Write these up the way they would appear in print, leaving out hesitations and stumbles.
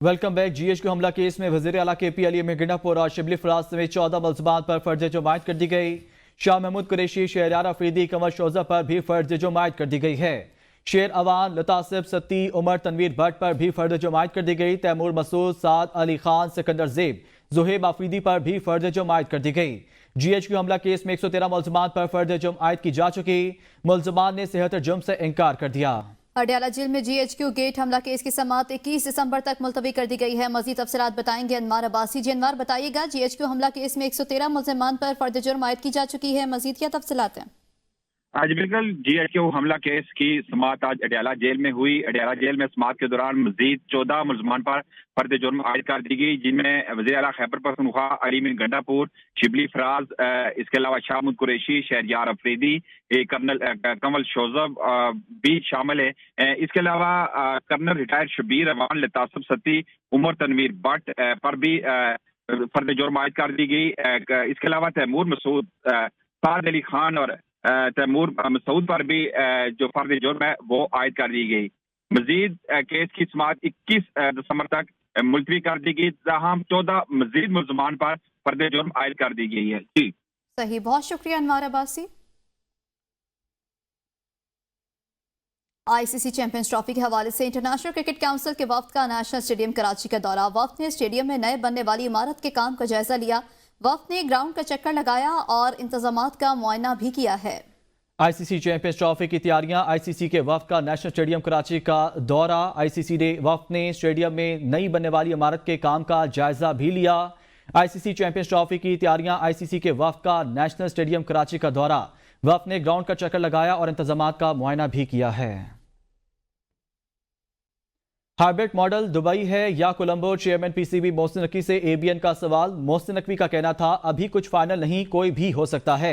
Welcome back. GHQ हमला case में वज़ीर आला KP अली अमीन गंडापुर और शिबली फराज समेत 14 मुल्ज़िमात पर फर्ज जुमायत कर दी गई। शाह महमूद कुरैशी, शहरयार अफरीदी, कंवल शोज़ा पर भी फर्ज जुमायत कर दी गई है। शेर अवान, लतासिब सत्ती, उमर तनवीर भट्ट पर भी फर्ज जुमायत कर दी गई। तैमूर मसूद, साद अली खान, सिकंदर ज़ेब, ज़ुहैब आफरीदी पर भी फर्ज जुमायत कर दी गई। GHQ हमला केस में 113 मुल्ज़िमात पर फर्ज जुमायत की जा चुकी। मुल्ज़िमान ने सेहत जुर्म से इनकार कर दिया। अडयाला जेल में GHQ गेट हमला केस की समाअत 21 दिसंबर तक मुलतवी कर दी गई है। मजीद तफसीलात बताएंगे अनवार अब्बासी। जी अनवार, बताइएगा, GHQ हमला केस में 113 मुल्ज़िमान पर फर्द जुर्म आयद की जा चुकी है, मजीद क्या तफसीलात हैं? आज बिल्कुल GHQ हमला केस की समाअत आज अडयाला जेल में हुई। अडयाला जेल में समाअत के दौरान मजीद 14 मुल्ज़िमान पर फर्द जुर्म आयद कर दी गई, जिनमें वज़ीर आला खैबर पख्तूनख्वा अली अमीन गंडापुर, शिबली फराज, इसके अलावा शाह महमूद कुरैशी, शहरयार अफरीदी, कंवल शोज़ा भी शामिल है। इसके अलावा कर्नल रिटायर्ड शबीर अवान, लतासिब सत्ती, उमर तनवीर भट्ट पर भी फर्द जुर्म आयद कर दी गई। इसके अलावा तैमूर मसूद, साद अली खान और तैमूर मसूद पर भी जो फर्द जुर्म है वो आयद कर दी गई। मजीद केस की समाअत 21 दिसंबर तक मुलतवी कर दी गई, जहां 14 मजीद मुल्ज़िमान पर फर्द जुर्म आयद कर दी गई है। जी सही, बहुत शुक्रिया अनवार अब्बासी। ICC चैंपियंस ट्रॉफी के हवाले से इंटरनेशनल क्रिकेट काउंसिल के वफ्द का नेशनल स्टेडियम कराची का दौरा। वफ्द ने स्टेडियम में नए बनने वाली इमारत के काम का जायजा लिया। वफ्द ने ग्राउंड का चक्कर लगाया और इंतजामात का मुआयना भी किया है। ICC चैंपियंस ट्रॉफी की तैयारियां। ICC के वफ्द का नेशनल स्टेडियम कराची का दौरा। ICC ने वफ्द ने स्टेडियम में नई बनने वाली इमारत के काम का जायजा भी लिया। ICC चैंपियंस ट्रॉफी की तैयारियां। ICC के वफ्द का नेशनल स्टेडियम कराची का दौरा। वफ्द ने ग्राउंड का चक्कर लगाया और इंतजामात का मुआयना भी किया है। हाइब्रिड मॉडल दुबई है या कोलंबो? चेयरमैन PCB मोहसिन नकवी से ABN का सवाल। मोहसिन नकवी का कहना था, अभी कुछ फाइनल नहीं, कोई भी हो सकता है।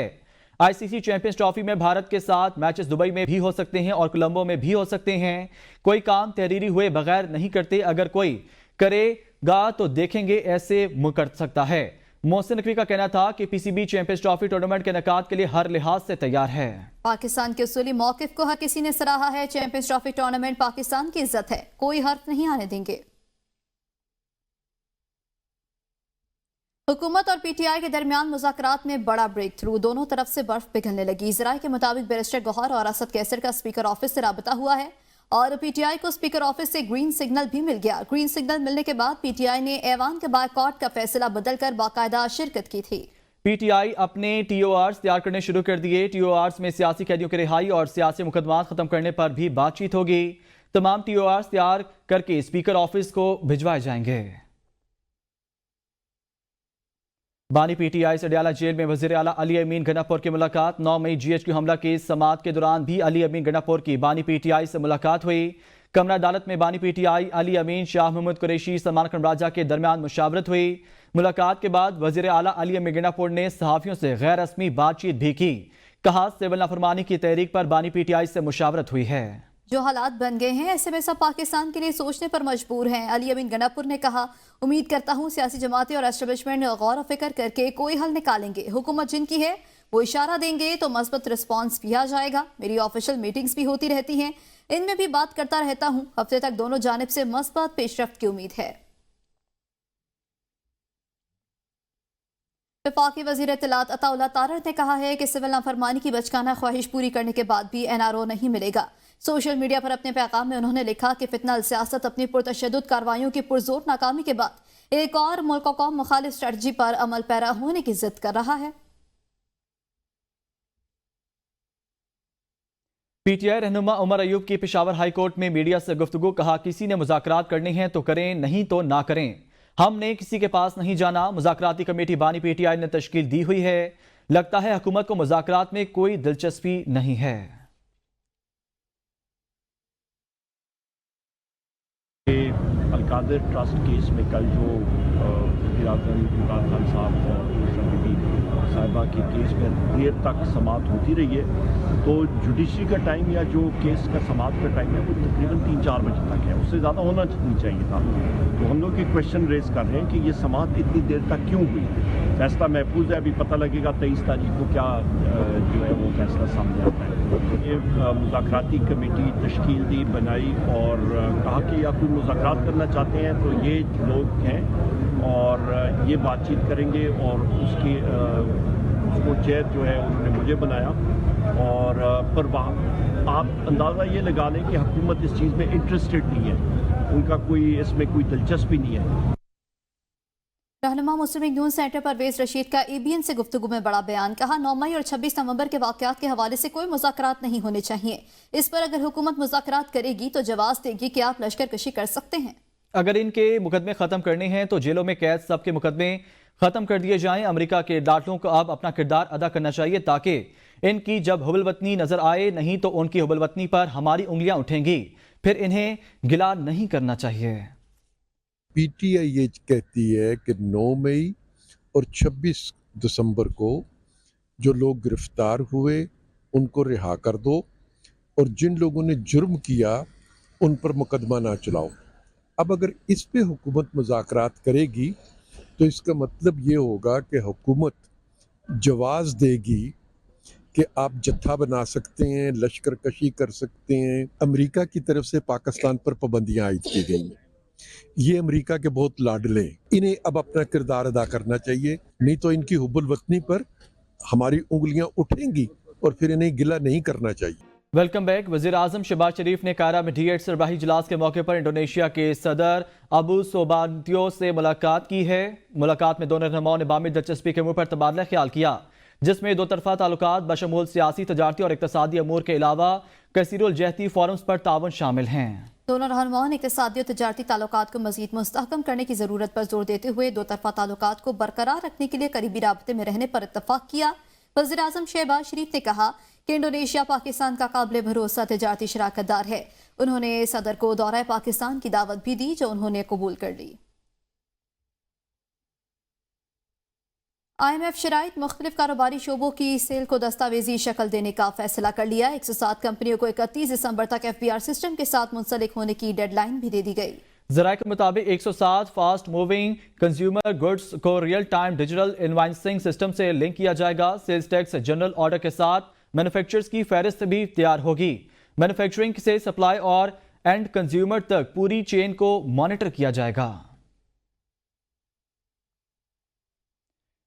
ICC चैंपियंस ट्रॉफी में भारत के साथ मैचेस दुबई में भी हो सकते हैं और कोलंबो में भी हो सकते हैं। कोई काम तहरीरी हुए बगैर नहीं करते, अगर कोई करेगा तो देखेंगे, ऐसे कर सकता है। मोहसिन नकवी का कहना था कि PCB चैंपियंस ट्रॉफी टूर्नामेंट के इनेकाद के लिए हर लिहाज से तैयार है। पाकिस्तान के उसूली मौकिफ को हर किसी ने सराहा है। चैंपियंस ट्रॉफी टूर्नामेंट पाकिस्तान की इज्जत है, कोई हर्फ नहीं आने देंगे। हुकूमत और PTI के दरमियान मुज़ाकरात में बड़ा ब्रेक थ्रू। दोनों तरफ से बर्फ पिघलने लगी। ज़राए के मुताबिक बैरिस्टर गौहर और असद कैसर का स्पीकर ऑफिस से राबता हुआ है और PTI को स्पीकर ऑफिस से ग्रीन सिग्नल भी मिल गया। ग्रीन सिग्नल मिलने के बाद PTI ने ऐवान के बायकॉट का फैसला बदलकर बाकायदा शिरकत की थी। PTI अपने TORs तैयार करने शुरू कर दिए। TORs में सियासी कैदियों की रिहाई और सियासी मुकदमात खत्म करने पर भी बातचीत होगी। तमाम TORs तैयार करके स्पीकर ऑफिस को भिजवाए जाएंगे। बानी PTI से अडयाला जेल में वज़ीर आला अली अमीन गंडापुर की मुलाकात। 9 मई GHQ हमला की समाअत के दौरान भी अली अमीन गंडापुर की बानी PTI से मुलाकात हुई। कमरा अदालत में बानी PTI अली अमीन, शाह महमूद कुरैशी, सलमान खान राजा के दरमियान मुशावरत हुई। मुलाकात के बाद वज़ीर आला अली अमीन गंडापुर ने सहाफ़ियों से गैर रस्मी बातचीत भी की। कहा, सिविल नाफरमानी की तहरीक पर बानी PTI से मुशावरत हुई है। जो हालात बन गए हैं, ऐसे में सब पाकिस्तान के लिए सोचने पर मजबूर हैं। अली अमीन गंडापुर ने कहा, उम्मीद करता हूँ सियासी जमातें और एस्टेब्लिशमेंट गौर फिक्र करके कोई हल निकालेंगे। हुकूमत जिनकी है वो इशारा देंगे तो मजबूत रिस्पॉन्स भी आ जाएगा। मेरी ऑफिशियल मीटिंग्स भी होती रहती हैं, इनमें भी बात करता रहता हूँ। हफ्ते तक दोनों जानिब से मजबूत पेशरफ्त की उम्मीद है। वफाकी वज़ीर इत्तलात अताउल्लाह तारड़ ने कहा है कि सिविल नाफरमानी की बचकाना ख्वाहिश पूरी करने के बाद भी NRO नहीं मिलेगा। सोशल मीडिया पर अपने पैगाम में उन्होंने लिखा कि फितना सियासत अपनी पुरतशद्दुद कार्रवाइयों की पुरजोर नाकामी के बाद एक और मुल्क कौम मुखालिफ स्ट्रेटजी पर अमल पैरा होने की जिद कर रहा है। PTI रहनुमा उमर अयूब की पेशावर हाई कोर्ट में मीडिया से गुफ्तगू। कहा, किसी ने मुज़ाकरात करने हैं तो करें, नहीं तो ना करें। हमने किसी के पास नहीं जाना। मुज़ाकराती कमेटी बानी PTI ने तश्कील दी हुई है। लगता है हुकूमत को मुज़ाकरात में कोई दिलचस्पी नहीं है। अलकादर ट्रस्ट केस में कल जो इमरान खान साहब और साहिबा के केस में देर तक समाअत होती रही है, तो जुडिशरी का टाइम या जो केस का समाअत का टाइम है वो तकरीबन 3-4 बजे तक है, उससे ज़्यादा होना नहीं चाहिए था। तो हम लोग ये क्वेश्चन रेज कर रहे हैं कि ये समाअत इतनी देर तक क्यों हुई। फैसला महफूज है, अभी पता लगेगा 23 तारीख को क्या जो है वो फैसला सामने आता है। ये मुज़ाकराती कमेटी तश्कील दी, बनाई और कहा कि या कोई मुज़ाकरात करना चाहते हैं तो ये लोग हैं और ये बातचीत करेंगे, और उसको चेयर जो है उन्होंने मुझे बनाया। और पर आप अंदाज़ा ये लगा लें कि हुकूमत इस चीज़ में इंटरेस्टेड नहीं है, उनका कोई इसमें कोई दिलचस्पी नहीं है। रहनुमा मुस्लिम लीग नून सेंटर परवेज रशीद का ABN से गुफ्तगू में बड़ा बयान। कहा 9 मई और 26 नवंबर के वाकयात के हवाले से कोई मुज़ाकरात नहीं होने चाहिए। इस पर अगर हुकूमत मुज़ाकरात करेगी तो जवाब देगी कि आप लश्कर कशी कर सकते हैं। अगर इनके मुकदमे खत्म करने हैं तो जेलों में कैद सबके मुकदमे खत्म कर दिए जाएं। अमेरिका के डाकलों को अब अपना किरदार अदा करना चाहिए ताकि इनकी जब हुबलवतनी नजर आए, नहीं तो उनकी हुबलवतनी पर हमारी उंगलियां उठेंगी, फिर इन्हें गिला नहीं करना चाहिए। PTI ये कहती है कि 9 मई और 26 दिसंबर को जो लोग गिरफ्तार हुए उनको रिहा कर दो, और जिन लोगों ने जुर्म किया उन पर मुकदमा ना चलाओ। अब अगर इस पे हुकूमत मुज़ाकरात करेगी तो इसका मतलब ये होगा कि हुकूमत जवाज़ देगी कि आप जत्था बना सकते हैं, लश्कर कशी कर सकते हैं। अमेरिका की तरफ से पाकिस्तान पर पाबंदियाँ आयद की गई हैं, ये अमेरिका के बहुत लाडले हैं, इन्हें अब अपना किरदार अदा करना चाहिए, नहीं तो इनकी हुब्बुल वतनी पर हमारी उंगलियां उठेंगी और फिर इन्हें गिला नहीं करना चाहिए। Welcome back. वज़ीर आज़म शहबाज शरीफ ने कायरा में D8 सरबराही इजलास के मौके पर इंडोनेशिया के सदर अबू सोबांतियो से मुलाकात की है। मुलाकात में दोनों रहनुमाओं ने बामी दिलचस्पी के मुँह पर तबादला ख्याल किया, जिसमें दो तरफा ताल्लुकात बशमूल सियासी, तजारती और इक़्तिसादी अमूर के अलावा कसीरुल जहती फोरम्स पर तावन शामिल हैं। दोनों रहनुमाओं ने इक़्तिसादी और तजारती ताल्लुकात को मज़ीद मुस्तहकम करने की ज़रूरत पर जोर देते हुए दो तरफा ताल्लुकात को बरकरार रखने के लिए करीबी राबते में रहने पर इत्तफाक किया। वज़ीर आज़म शहबाज शरीफ ने कहा कि इंडोनेशिया पाकिस्तान का काबिल भरोसा तजारती शराकतदार है। उन्होंने सदर को दौरा पाकिस्तान की दावत भी दी, जो उन्होंने कबूल कर ली। IMF शराइत मुख्तलिफ कारोबारी शोबों की सेल को दस्तावेजी शक्ल देने का फैसला कर लिया। 107 कंपनियों को 31 दिसंबर तक FBR सिस्टम के साथ मुंसलिक होने की डेडलाइन भी दे दी गई। ज़राए के मुताबिक 107 फास्ट मूविंग कंज्यूमर गुड्स को real time digital invoicing system से लिंक किया जाएगा। सेल्स टैक्स जनरल ऑर्डर के साथ मैन्युफैक्चरर्स की फहरिस्त भी तैयार होगी। मैन्युफैक्चरिंग से सप्लाई और एंड कंज्यूमर तक पूरी चेन को मॉनिटर किया जाएगा।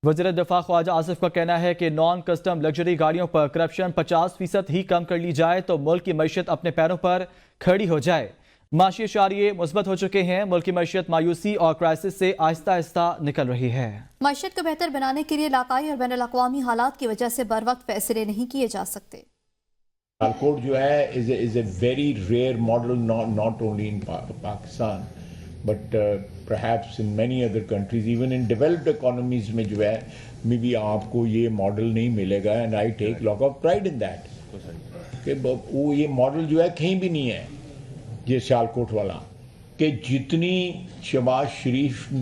वज़ीर दिफा ख्वाजा आसिफ का कहना है कि नॉन कस्टम लग्जरी गाड़ियों पर करप्शन 50% ही कम कर ली जाए तो मुल्क की मईशत अपने पैरों पर खड़ी हो जाए। माशी इशारे मुस्बत हो चुके हैं। मुल्क की मईशत मायूसी और क्राइसिस से आहिस्ता आहिस्ता निकल रही है। मईशत को बेहतर बनाने के लिए इलाकाई और बैनुल-अक़वामी हालात की वजह से बर वक्त फैसले नहीं किए जा सकते। सियालकोट जो है is a very rare model, not only in Pakistan but perhaps in many other countries, even in developed economies में जो है में भी आपको ये मॉडल नहीं मिलेगा, and I take lot of pride in that कि वो ये मॉडल जो है कहीं भी नहीं है ये सियालकोट वाला, कि जितनी शहबाज शरीफ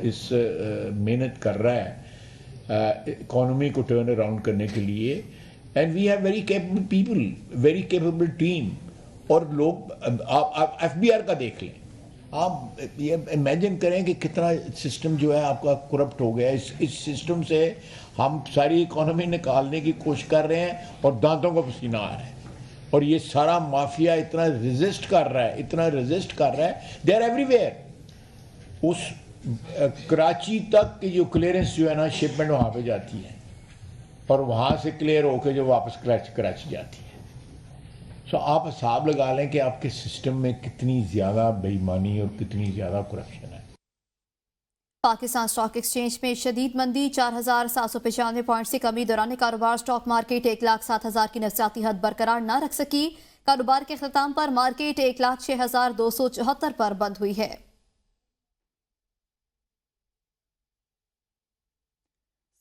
इस मेहनत कर रहा है इकोनॉमी को टर्न अराउंड करने के लिए, and we have very capable people, very capable team, और लोग आप FBR का देख लें, आप ये इमेजिन करें कि कितना सिस्टम जो है आपका करप्ट हो गया। इस सिस्टम से हम सारी इकोनॉमी निकालने की कोशिश कर रहे हैं और दांतों का पसीना आ रहा है, और ये सारा माफिया इतना रेजिस्ट कर रहा है, दे आर एवरीवेयर। उस कराची तक की जो क्लियरेंस जो है ना, शिपमेंट वहाँ पे जाती है और वहाँ से क्लियर होकर जो वापस कराची जाती है। सो आप हिसाब लगा लें कि आपके सिस्टम में कितनी ज़्यादा बेईमानी और कितनी ज़्यादा करप्शन है। पाकिस्तान स्टॉक एक्सचेंज में शदीद मंदी, 4795 पॉइंट्स की कमी दौरान कारोबार स्टॉक मार्केट 1,07,000 की नफसियाती हद बरकरार न रख सकी। कारोबार के अख्ताम पर मार्केट 1,06,274 पर बंद हुई है।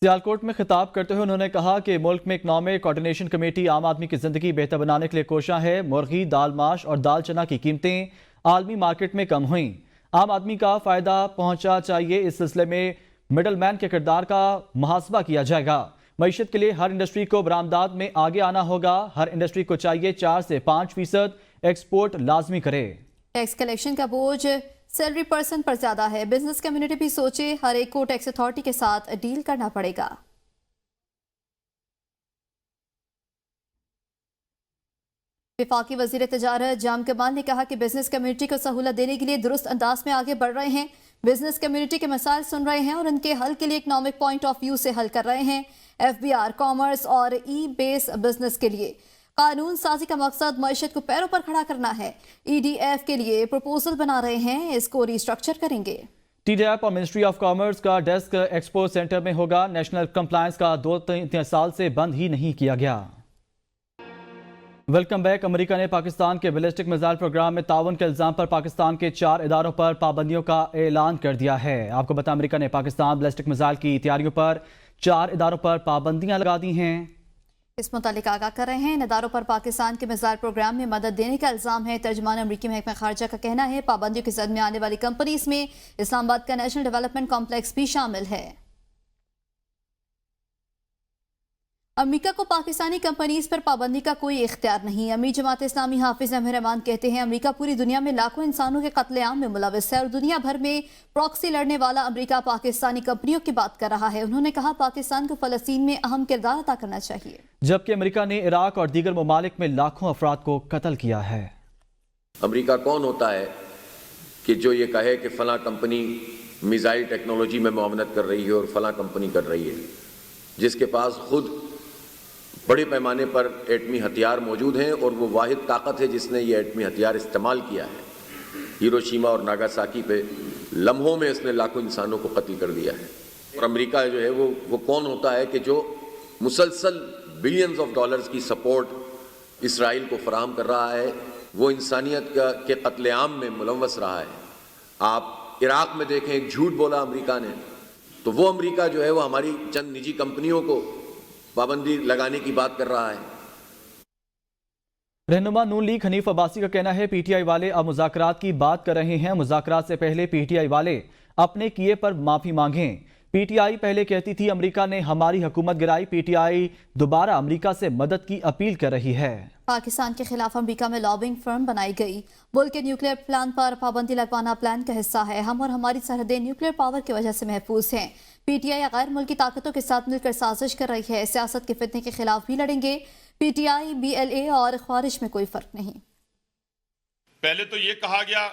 सियालकोट में खिताब करते हुए उन्होंने कहा कि मुल्क में इकनॉमिक कोऑर्डिनेशन कमेटी आम आदमी की जिंदगी बेहतर बनाने के लिए कोशिश है। मुर्गी, दाल माश और दाल चना की कीमतें आलमी मार्केट में कम हुई, आम आदमी का फायदा पहुंचा चाहिए। इस सिलसिले में मिडल मैन के किरदार का मुहासबा किया जाएगा। मईशत के लिए हर इंडस्ट्री को बरामदात में आगे आना होगा। हर इंडस्ट्री को चाहिए 4 से 5% एक्सपोर्ट लाजमी करे। टैक्स कलेक्शन का बोझ सैलरी पर्सन पर ज्यादा है। बिजनेस कम्युनिटी भी सोचे, हर एक को टैक्स अथॉरिटी के साथ डील करना पड़ेगा। वफाकी वजीर तजारत जाम कमाल ने कहा कि बिजनेस कम्युनिटी को सहूलत देने के लिए दुरुस्त अंदाज में आगे बढ़ रहे हैं। बिजनेस कम्युनिटी के मसाइल सुन रहे हैं और उनके हल के लिए इकनॉमिक पॉइंट ऑफ व्यू से हल कर रहे हैं। FBR, कॉमर्स और ई बेस बिजनेस के लिए कानून साजी का मकसद मईशत को पैरों पर खड़ा करना है। EDF के लिए प्रपोजल बना रहे हैं, इसको रिस्ट्रक्चर करेंगे। TDAP और मिनिस्ट्री ऑफ कॉमर्स का डेस्क एक्सपो सेंटर में होगा। नेशनल कंप्लायंस का 2-3 साल से बंद ही नहीं किया गया। Welcome back. अमेरिका ने पाकिस्तान के बैलिस्टिक मिसाइल प्रोग्राम में ताउन के इल्जाम पर पाकिस्तान के 4 इदारों पर पाबंदियों का ऐलान कर दिया है। आपको बता, अमेरिका ने पाकिस्तान बैलिस्टिक मिसाइल की तैयारियों पर 4 इदारों पर पाबंदियां लगा दी हैं। इस मुतालिक आगाह कर रहे हैं, इन इदारों पर पाकिस्तान के मिसाइल प्रोग्राम में मदद देने का इल्जाम है। तर्जुमान अमरीकी महकमा खारजा का कहना है पाबंदियों की जद में आने वाली कंपनीज में इस्लामाबाद का नेशनल डेवलपमेंट कॉम्प्लेक्स भी शामिल है। अमेरिका को पाकिस्तानी कंपनीज पर पाबंदी का कोई इख्तियार नहीं। अमीर जमात इस्लामी हाफिज अहमद रहमान कहते हैं अमेरिका पूरी दुनिया में लाखों इंसानों के कत्लेआम में मुलविस है और दुनिया भर में प्रॉक्सी लड़ने वाला अमेरिका पाकिस्तानी कंपनियों की बात कर रहा है। उन्होंने कहा पाकिस्तान को फलस्तीन में अहम किरदार अदा करना चाहिए। जबकि अमेरिका ने इराक और दीगर ममालिक में लाखों अफराद को कत्ल किया है। अमेरिका कौन होता है कि जो ये कहे कि फला कंपनी मिसाइल टेक्नोलॉजी में मुआवनत कर रही है और फला कंपनी कर रही है, जिसके पास खुद बड़े पैमाने पर एटमी हथियार मौजूद हैं और वो वाहिद ताकत है जिसने ये एटमी हथियार इस्तेमाल किया है। हिरोशिमा और नागासाकी पे लम्हों में इसने लाखों इंसानों को कत्ल कर दिया है। और अमेरिका जो है वो कौन होता है कि जो मुसलसल बिलियंस ऑफ डॉलर्स की सपोर्ट इसराइल को फराहम कर रहा है, वो इंसानियत के कत्लेआम में मुलव्वस रहा है। आप इराक में देखें, एक झूठ बोला अमेरिका ने, तो वो अमेरिका जो है वो हमारी चंद निजी कंपनियों को पाबंदी लगाने की बात कर रहा है। रहनुमा नून लीग हनीफ अब्बासी का कहना है PTI वाले अब मुज़ाकरात की बात कर रहे हैं। मुज़ाकरात से पहले PTI वाले अपने किए पर माफी मांगें। PTI पहले कहती थी अमेरिका ने हमारी हुकूमत गिराई। PTI दोबारा अमेरिका से मदद की अपील कर रही है। पाकिस्तान के खिलाफ अमेरिका में लॉबिंग फर्म बनाई गई। मुल्क के न्यूक्लियर प्लान पर पाबंदी लगवाना प्लान का हिस्सा है। हम और हमारी सरहदें न्यूक्लियर पावर की वजह से महफूज हैं। PTI गैर मुल्की ताकतों के साथ मिलकर साजिश कर रही है। सियासत के फितने के खिलाफ भी लड़ेंगे। PTI, BLA और ख्वारिश में कोई फर्क नहीं। पहले तो ये कहा गया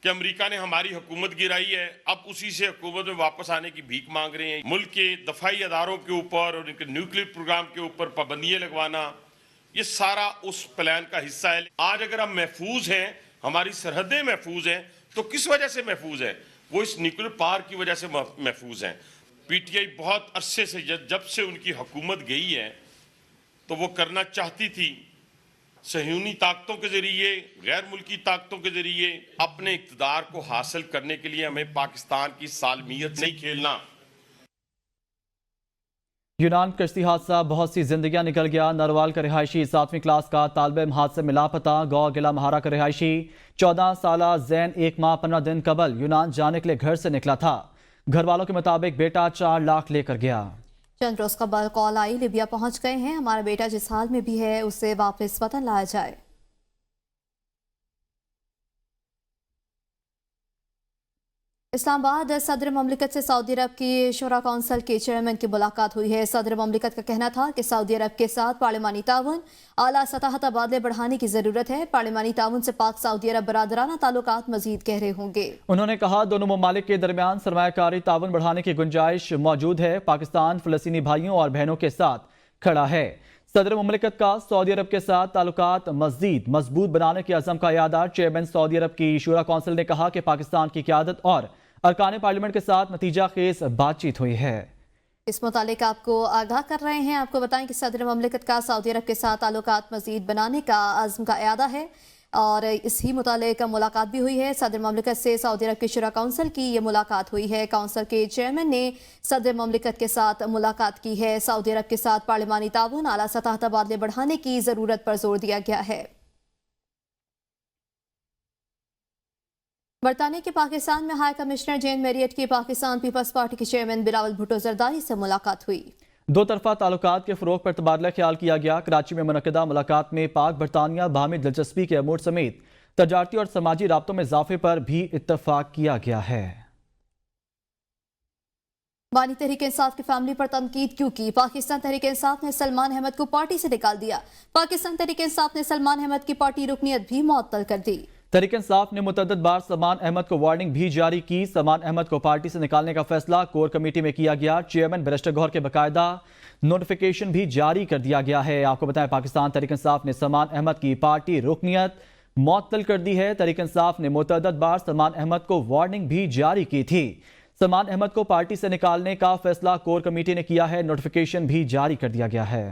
कि अमेरिका ने हमारी हुकूमत गिराई है, अब उसी से हुकूमत में वापस आने की भीख मांग रहे हैं। मुल्क के दफाई अदारों के ऊपर और उनके न्यूक्लियर प्रोग्राम के ऊपर पाबंदियां लगवाना, ये सारा उस प्लान का हिस्सा है। आज अगर हम महफूज हैं, हमारी सरहदें महफूज हैं, तो किस वजह से महफूज है? वो इस न्यूक्लियर पावर की वजह से महफूज हैं। PTI बहुत अरसे से, जब से उनकी हुकूमत गई है, तो वो करना चाहती थी सहयूनी ताकतों के जरिए, गैर मुल्की ताकतों के जरिए अपने इक़्तिदार को हासिल करने के लिए हमें पाकिस्तान की सालमियत नहीं खेलना। यूनान कश्ती हादसा, बहुत सी जिंदगियां निकल गया। नरवाल का रिहायशी 7वीं क्लास का तालिब हादसे में लापता। गौ गिला महारा का रिहायशी 14 साला जैन 1 माह 15 दिन कबल यूनान जाने के लिए घर से निकला था। घर वालों के मुताबिक बेटा 4 लाख लेकर गया। चंद रोज कबल कॉल आई, लिबिया पहुंच गए हैं, हमारा बेटा जिस हाल में भी है उसे वापस वतन लाया जाए। इस्लामाबाद सदर ममलिकत से सऊदी अरब की शूरा कौंसिल के चेयरमैन की मुलाकात हुई है। सदर ममलिकत का कहना था कि सऊदी अरब के साथ पार्लिमानी ताउन, आला सतह तबादले बढ़ाने की जरूरत है। पार्लिमानी ताउन से पाक सऊदी अरब बरादराना ताल्लुकात मजीद गहरे होंगे। उन्होंने कहा दोनों ममालिक के दरमियान सरमायाकारी ताउन बढ़ाने की गुंजाइश मौजूद है। पाकिस्तान फ़लस्तीनी भाइयों और बहनों के साथ खड़ा है। सदर ममलिकत का सऊदी अरब के साथ ताल्लुकात मजीद मजबूत बनाने के अज़म का यादा। चेयरमैन सऊदी अरब की शूरा कौंसिल ने कहा कि पाकिस्तान की क़यादत और अरकान पार्लियामेंट के साथ नतीजा खेज बातचीत हुई है। इस मुतालिक आपको आगाह कर रहे हैं। आपको बताएं कि सदर ममलिकत का सऊदी अरब के साथ ताल्लुकात मजीद बनाने का अज़म का इरादा है और इसी मुतालिक मुलाकात भी हुई है। सदर ममलिकत से सऊदी अरब की शूरा कौंसिल की ये मुलाकात हुई है। कौंसिल के चेयरमैन ने सदर ममलिकत के साथ मुलाकात की है। सऊदी अरब के साथ पार्लिमानी ताउन, आला सतह तबादले बढ़ाने की ज़रूरत पर जोर दिया गया है। برطانیہ کے پاکستان میں ہائی کمشنر جین میریٹ کی پاکستان پیپلز پارٹی کے چیئرمین بلاول بھٹو زرداری سے ملاقات ہوئی۔ دو طرفہ تعلقات کے فروغ پر تبادلہ خیال کیا گیا۔ کراچی میں منعقدہ ملاقات میں پاک برطانیہ باہمی دلچسپی کے امور سمیت تجارتی اور سماجی رابطوں میں اضافے پر بھی اتفاق کیا گیا ہے۔ بانی تحریک انصاف کی فیملی پر تنقید کیوں کی؟ پاکستان تحریک انصاف نے سلمان احمد کو پارٹی سے نکال دیا۔ پاکستان تحریک انصاف نے سلمان احمد کی پارٹی رکنیت بھی معطل کر دی۔ تحریک انصاف نے متعدد بار سلمان احمد کو وارننگ بھی جاری کی۔ سلمان احمد کو پارٹی سے نکالنے کا فیصلہ کور کمیٹی میں کیا گیا۔ چیئرمین بیرسٹر گوہر کے باقاعدہ نوٹیفیکیشن بھی جاری کر دیا گیا ہے۔ آپ کو بتائیں پاکستان تحریک انصاف نے سلمان احمد کی پارٹی رکنیت معطل کر دی ہے۔ تحریک انصاف نے متعدد بار سلمان احمد کو وارننگ بھی جاری کی تھی۔ سلمان احمد کو پارٹی سے نکالنے کا فیصلہ کور کمیٹی نے کیا ہے۔ نوٹیفیکیشن بھی جاری کر دیا گیا ہے۔